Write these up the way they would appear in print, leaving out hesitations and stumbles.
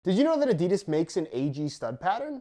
Did you know that Adidas makes an AG stud pattern?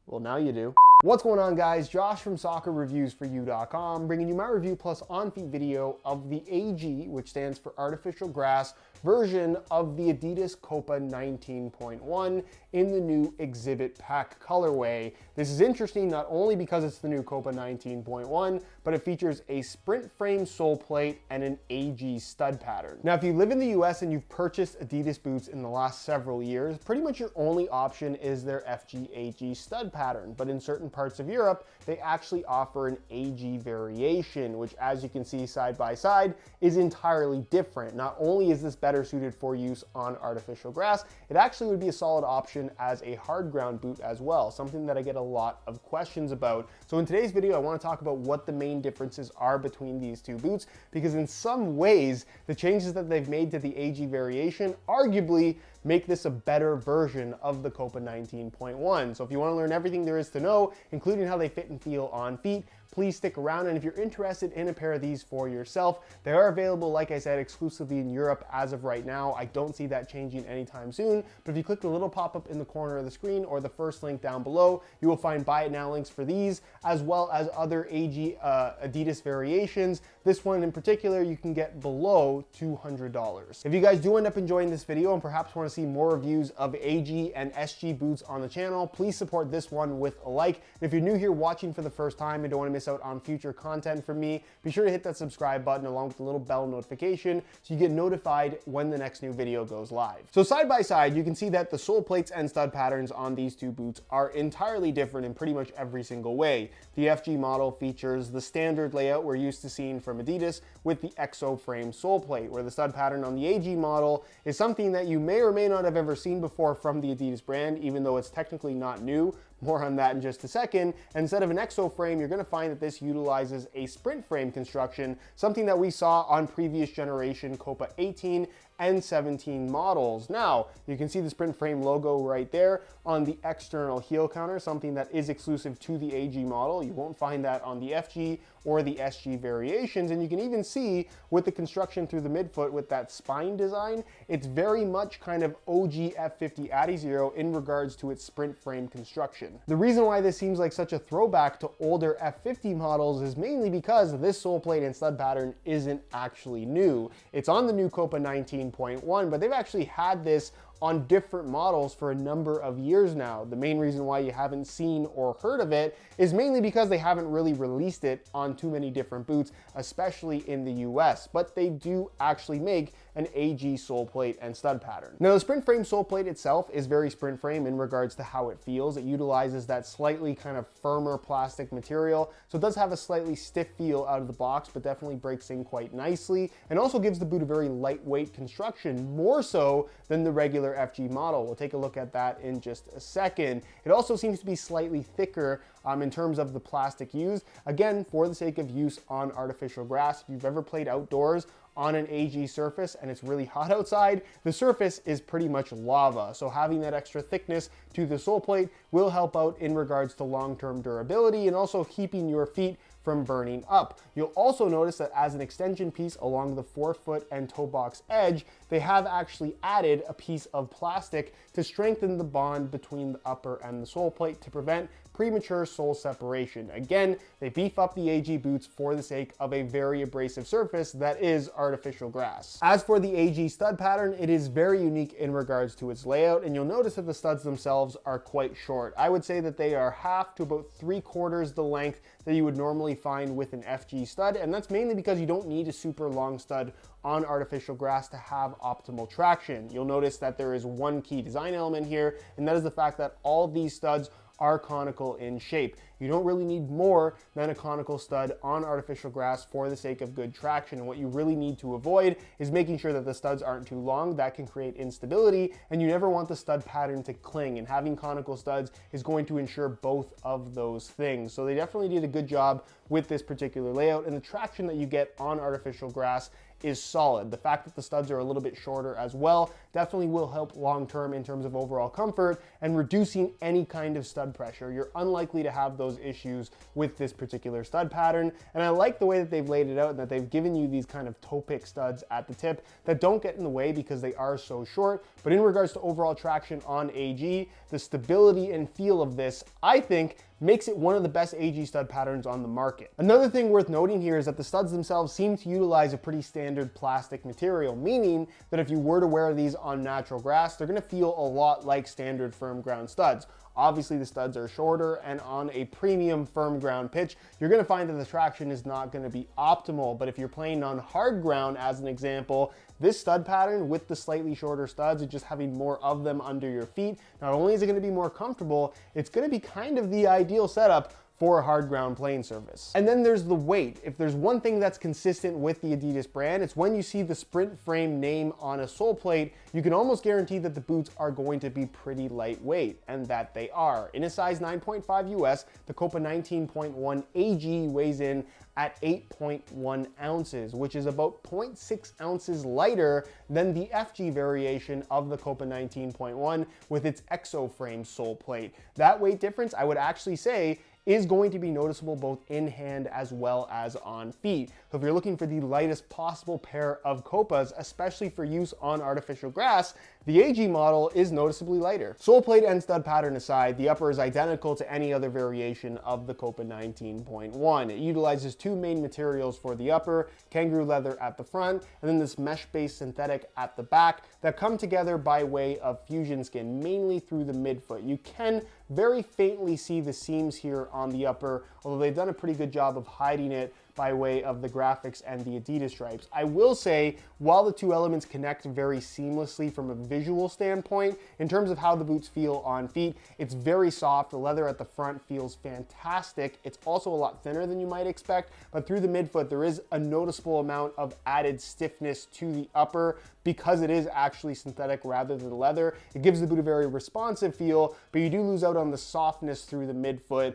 Well, now you do. What's going on, guys? Josh from soccerreviewsforyou.com, bringing you my review plus on-feet video of the AG, which stands for artificial grass, version of the Adidas Copa 19.1 in the new exhibit pack colorway. This is interesting not only because it's the new Copa 19.1, but it features a sprint frame sole plate and an AG stud pattern. Now, if you live in the US and you've purchased Adidas boots in the last several years, pretty much your only option is their FG AG stud pattern. But in certain parts of Europe, they actually offer an AG variation, which, as you can see side by side, is entirely different. Not only is this better suited for use on artificial grass, it actually would be a solid option as a hard ground boot as well, something that I get a lot of questions about. So in today's video, I want to talk about what the main differences are between these two boots, because in some ways, the changes that they've made to the AG variation arguably make this a better version of the Copa 19.1. So if you want to learn everything there is to know, including how they fit and feel on feet, please stick around. And if you're interested in a pair of these for yourself, they are available, like I said, exclusively in Europe as of right now. I don't see that changing anytime soon, but if you click the little pop-up in the corner of the screen or the first link down below, you will find buy it now links for these, as well as other AG Adidas variations. This one in particular, you can get below $200. If you guys do end up enjoying this video and perhaps want to see more reviews of AG and SG boots on the channel, please support this one with a like. And if you're new here watching for the first time and don't want to miss out on future content from me, be sure to hit that subscribe button along with the little bell notification so you get notified when the next new video goes live. So side by side, you can see that the sole plates and stud patterns on these two boots are entirely different in pretty much every single way. The FG model features the standard layout we're used to seeing from Adidas with the exo frame sole plate, where the stud pattern on the AG model is something that you may or may not have ever seen before from the Adidas brand, even though it's technically not new. More on that in just a second. And instead of an exo frame, you're going to find that this utilizes a sprint frame construction, something that we saw on previous generation Copa 18 and 17 models. Now, you can see the sprint frame logo right there on the external heel counter, something that is exclusive to the AG model. You won't find that on the FG or the SG variations. And you can even see with the construction through the midfoot with that spine design, it's very much kind of OG F50 Adizero in regards to its sprint frame construction. The reason why this seems like such a throwback to older F50 models is mainly because this sole plate and stud pattern isn't actually new. It's on the new Copa 19.1, but they've actually had this on different models for a number of years now. The main reason why you haven't seen or heard of it is mainly because they haven't really released it on too many different boots, especially in the US, but they do actually make an AG sole plate and stud pattern. Now, the sprint frame sole plate itself is very sprint frame in regards to how it feels. It utilizes that slightly kind of firmer plastic material, so it does have a slightly stiff feel out of the box, but definitely breaks in quite nicely, and also gives the boot a very lightweight construction, more so than the regular FG model. We'll take a look at that in just a second. It also seems to be slightly thicker in terms of the plastic used, again, for the sake of use on artificial grass. If you've ever played outdoors on an AG surface and it's really hot outside, the surface is pretty much lava. So having that extra thickness to the sole plate will help out in regards to long-term durability and also keeping your feet from burning up. You'll also notice that as an extension piece along the forefoot and toe box edge, they have actually added a piece of plastic to strengthen the bond between the upper and the sole plate to prevent premature sole separation. Again, they beef up the AG boots for the sake of a very abrasive surface that is artificial grass. As for the AG stud pattern, it is very unique in regards to its layout, and you'll notice that the studs themselves are quite short. I would say that they are half to about 3/4 the length that you would normally find with an FG stud, and that's mainly because you don't need a super long stud on artificial grass to have optimal traction. You'll notice that there is one key design element here, and that is the fact that all these studs are conical in shape. You don't really need more than a conical stud on artificial grass for the sake of good traction. And what you really need to avoid is making sure that the studs aren't too long. That can create instability, and you never want the stud pattern to cling. And having conical studs is going to ensure both of those things. So they definitely did a good job with this particular layout, and the traction that you get on artificial grass is solid. The fact that the studs are a little bit shorter as well definitely will help long-term in terms of overall comfort and reducing any kind of stud pressure. You're unlikely to have those issues with this particular stud pattern. And I like the way that they've laid it out and that they've given you these kind of toe pick studs at the tip that don't get in the way because they are so short. But in regards to overall traction on AG, the stability and feel of this, I think, makes it one of the best AG stud patterns on the market. Another thing worth noting here is that the studs themselves seem to utilize a pretty standard plastic material, meaning that if you were to wear these on natural grass, they're gonna feel a lot like standard firm ground studs. Obviously the studs are shorter, and on a premium firm ground pitch, you're gonna find that the traction is not gonna be optimal. But if you're playing on hard ground, as an example, this stud pattern with the slightly shorter studs and just having more of them under your feet, not only is it gonna be more comfortable, it's gonna be kind of the ideal setup for a hard ground playing surface. And then there's the weight. If there's one thing that's consistent with the Adidas brand, it's when you see the Sprint Frame name on a sole plate, you can almost guarantee that the boots are going to be pretty lightweight, and that they are. In a size 9.5 US, the Copa 19.1 AG weighs in at 8.1 ounces, which is about 0.6 ounces lighter than the FG variation of the Copa 19.1 with its Exo Frame sole plate. That weight difference, I would actually say, is going to be noticeable both in hand as well as on feet. So if you're looking for the lightest possible pair of Copas, especially for use on artificial grass, the AG model is noticeably lighter. Sole plate and stud pattern aside, the upper is identical to any other variation of the Copa 19.1. It utilizes two main materials for the upper, kangaroo leather at the front, and then this mesh-based synthetic at the back that come together by way of fusion skin, mainly through the midfoot. You can very faintly see the seams here on the upper, although they've done a pretty good job of hiding it by way of the graphics and the Adidas stripes. I will say, while the two elements connect very seamlessly from a visual standpoint, in terms of how the boots feel on feet, it's very soft. The leather at the front feels fantastic. It's also a lot thinner than you might expect, but through the midfoot, there is a noticeable amount of added stiffness to the upper because it is actually synthetic rather than leather. It gives the boot a very responsive feel, but you do lose out on the softness through the midfoot,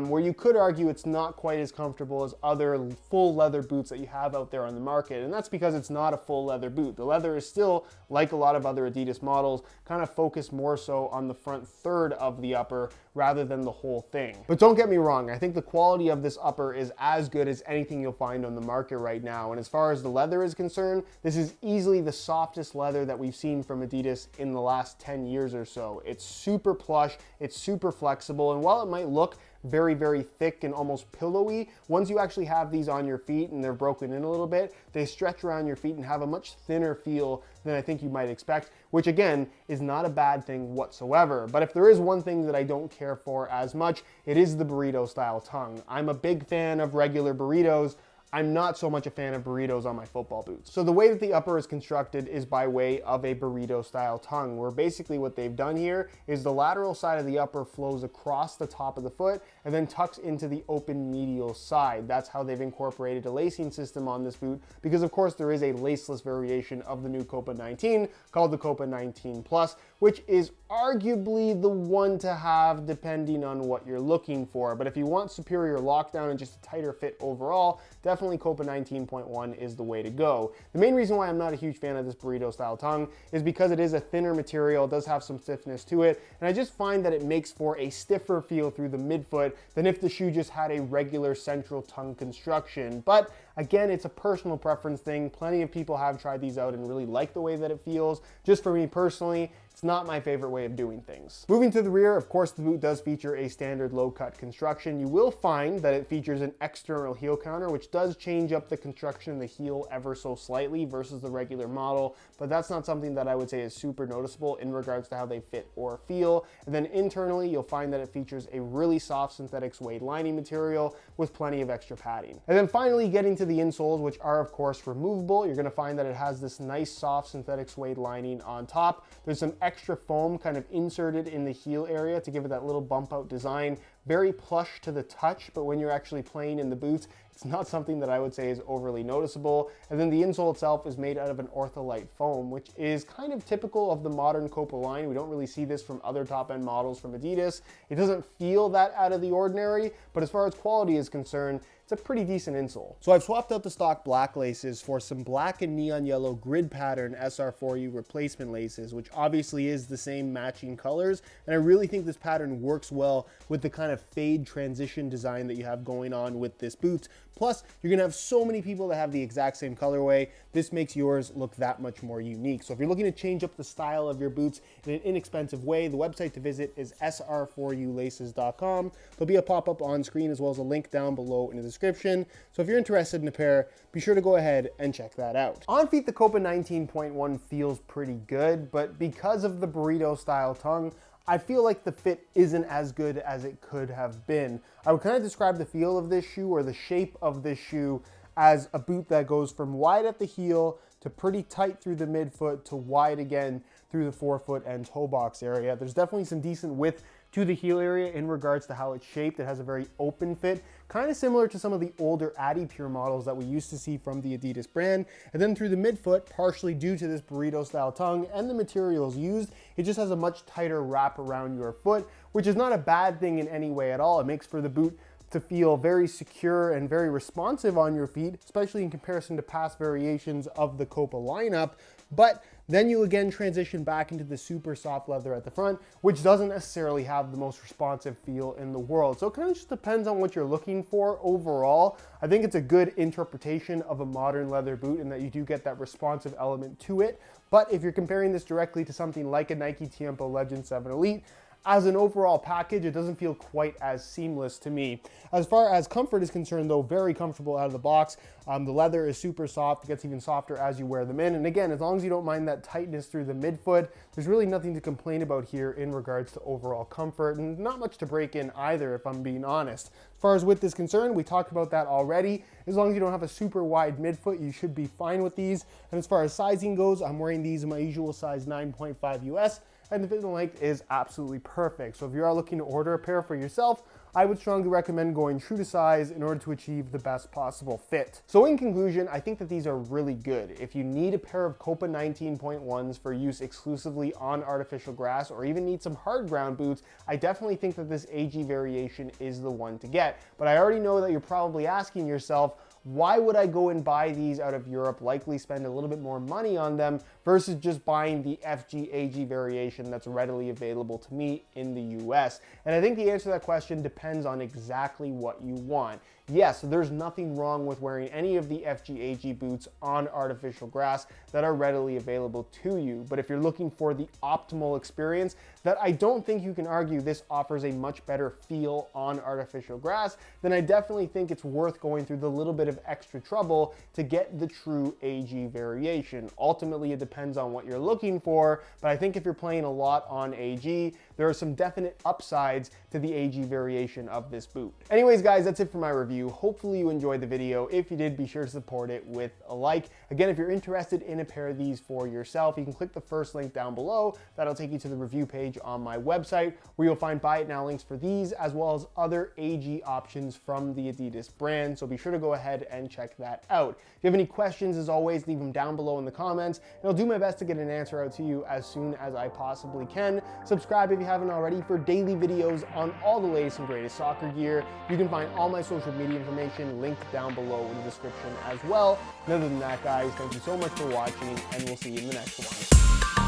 where you could argue it's not quite as comfortable as other full leather boots that you have out there on the market. And that's because it's not a full leather boot. The leather is still, like a lot of other Adidas models, kind of focused more so on the front third of the upper rather than the whole thing. But don't get me wrong, I think the quality of this upper is as good as anything you'll find on the market right now. And as far as the leather is concerned, this is easily the softest leather that we've seen from Adidas in the last 10 years or so. It's super plush, it's super flexible, and while it might look very, very thick and almost pillowy, once you actually have these on your feet and they're broken in a little bit, they stretch around your feet and have a much thinner feel than I think you might expect, which again is not a bad thing whatsoever. But if there is one thing that I don't care for as much, it is the burrito style tongue. I'm a big fan of regular burritos. I'm not so much a fan of burritos on my football boots. So the way that the upper is constructed is by way of a burrito style tongue, where basically what they've done here is the lateral side of the upper flows across the top of the foot and then tucks into the open medial side. That's how they've incorporated a lacing system on this boot, because of course there is a laceless variation of the new Copa 19 called the Copa 19 Plus, which is arguably the one to have depending on what you're looking for. But if you want superior lockdown and just a tighter fit overall, definitely Copa 19.1 is the way to go. The main reason why I'm not a huge fan of this burrito style tongue is because it is a thinner material, it does have some stiffness to it, and I just find that it makes for a stiffer feel through the midfoot than if the shoe just had a regular central tongue construction. But again, it's a personal preference thing. Plenty of people have tried these out and really like the way that it feels. Just for me personally, it's not my favorite way of doing things. Moving to the rear, of course, the boot does feature a standard low-cut construction. You will find that it features an external heel counter, which does change up the construction of the heel ever so slightly versus the regular model, but that's not something that I would say is super noticeable in regards to how they fit or feel. And then internally, you'll find that it features a really soft synthetic suede lining material with plenty of extra padding. And then finally, getting to the insoles, which are of course removable, you're gonna find that it has this nice soft synthetic suede lining on top. There's some extra foam kind of inserted in the heel area to give it that little bump out design. Very plush to the touch, but when you're actually playing in the boots, It's not something that I would say is overly noticeable. And then the insole itself is made out of an ortholite foam, which is kind of typical of the modern Copa line. We don't really see this from other top-end models from Adidas. It doesn't feel that out of the ordinary, but as far as quality is concerned, it's a pretty decent insole. So I've swapped out the stock black laces for some black and neon yellow grid pattern SR4U replacement laces, which obviously is the same matching colors. And I really think this pattern works well with the kind of fade transition design that you have going on with this boot. Plus, you're gonna have so many people that have the exact same colorway. This makes yours look that much more unique. So if you're looking to change up the style of your boots in an inexpensive way, the website to visit is sr4ulaces.com. There'll be a pop-up on screen as well as a link down below in the description. So if you're interested in a pair, be sure to go ahead and check that out. On feet, the Copa 19.1 feels pretty good, but because of the burrito style tongue, I feel like the fit isn't as good as it could have been. I would kind of describe the feel of this shoe or the shape of this shoe as a boot that goes from wide at the heel to pretty tight through the midfoot to wide again through the forefoot and toe box area. There's definitely some decent width to the heel area in regards to how it's shaped. It has a very open fit, kind of similar to some of the older Adipure models that we used to see from the Adidas brand. And then through the midfoot, partially due to this burrito style tongue and the materials used, it just has a much tighter wrap around your foot, which is not a bad thing in any way at all. It makes for the boot to feel very secure and very responsive on your feet, especially in comparison to past variations of the Copa lineup. But then you again transition back into the super soft leather at the front, which doesn't necessarily have the most responsive feel in the world. So it kind of just depends on what you're looking for overall. I think it's a good interpretation of a modern leather boot in that you do get that responsive element to it. But if you're comparing this directly to something like a Nike Tiempo Legend 7 Elite, as an overall package, it doesn't feel quite as seamless to me. As far as comfort is concerned though, very comfortable out of the box. The leather is super soft, it gets even softer as you wear them in. And again, as long as you don't mind that tightness through the midfoot, there's really nothing to complain about here in regards to overall comfort, and not much to break in either, if I'm being honest. As far as width is concerned, we talked about that already. As long as you don't have a super wide midfoot, you should be fine with these. And as far as sizing goes, I'm wearing these in my usual size 9.5 US. And the fit and length is absolutely perfect. So if you are looking to order a pair for yourself, I would strongly recommend going true to size in order to achieve the best possible fit. So in conclusion, I think that these are really good. If you need a pair of Copa 19.1s for use exclusively on artificial grass, or even need some hard ground boots, I definitely think that this AG variation is the one to get. But I already know that you're probably asking yourself, why would I go and buy these out of Europe, likely spend a little bit more money on them versus just buying the FG AG variation that's readily available to me in the US? And I think the answer to that question depends on exactly what you want. Yes, there's nothing wrong with wearing any of the FG AG boots on artificial grass that are readily available to you. But if you're looking for the optimal experience, that I don't think you can argue this offers a much better feel on artificial grass, then I definitely think it's worth going through the little bit of extra trouble to get the true AG variation. Ultimately, it depends on what you're looking for, but I think if you're playing a lot on AG, there are some definite upsides to the AG variation of this boot. Anyways, guys, that's it for my review. Hopefully you enjoyed the video. If you did, be sure to support it with a like. Again, if you're interested in a pair of these for yourself, you can click the first link down below. That'll take you to the review page on my website, where you'll find buy it now links for these, as well as other AG options from the Adidas brand. So be sure to go ahead and check that out. If you have any questions, as always, leave them down below in the comments, and I'll do my best to get an answer out to you as soon as I possibly can. Subscribe if you haven't already for daily videos on all the latest and greatest soccer gear. You can find all my social media information linked down below in the description as well. And other than that, guys, thank you so much for watching, and we'll see you in the next one.